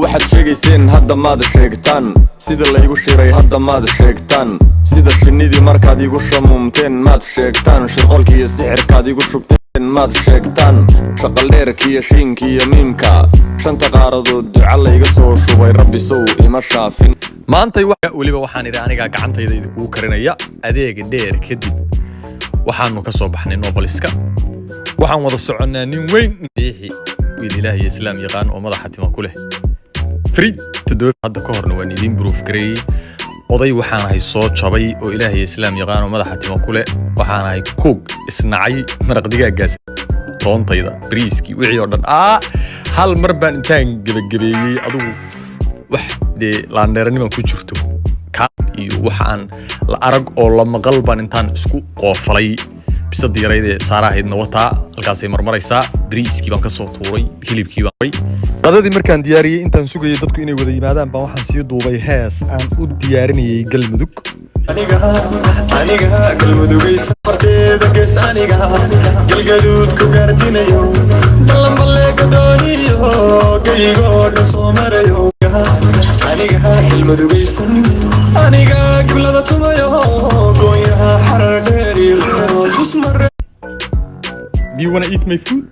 waxaad sheegayseen hadda maad sheegtaan sida la igu shiray hadda maad sheegtaan sida shinnidii markaad igu shamuumteen maad sheegtaan shirqolkii iyo sixirkaad igu shubteen maad sheegtaan shaqaldheerkii iyo shiinkii iyo miimka shanta qaaradood duca la iga soo shubay rabbi sow ima shaafin maantay waliba waxaan idhi aniga gacantayda idinku karinaya adeega dheer kadib waxaanu ka soo baxnay Nobeliska waxaan wada soconaa nin weyn biixi wiil ilaahay islaam yaqaan oo madaxa tima ku leh فريد تدور هذا كهرنا ونيدين بروف كري وضي وحنا هاي صوت شبي وإلهي الإسلام يقانو ماذا حتى ما كله وحنا هاي كوك إصناعي مرق دقيقة جاز طون طيدا بريسكي وعي أردن هل مربان إنتان جبي أدو وحدي لاندرني ما كوجرتو كان وحن الأرق أو لما قلبان إنتان اسكو قفلي بسد يريد سارة النوطة القاسي مرمريسا بريسكي بان كسو طوري هيليبكي بان qadadii markaan diyaariyay intaan sugayay dadku inay wada yimaadaan baan waxaan sii duubay hees aan u diyaarinayay galmudug aniga galmudugaysa farteeda gees aniga galgaduud ku gaardinayo ballan balleega dooniyo gayigo dhan soo marayo aniga galmudugaysa aniga giblada tumayo gooyaha xarar dheeriyo dusmare Do you want to eat my food?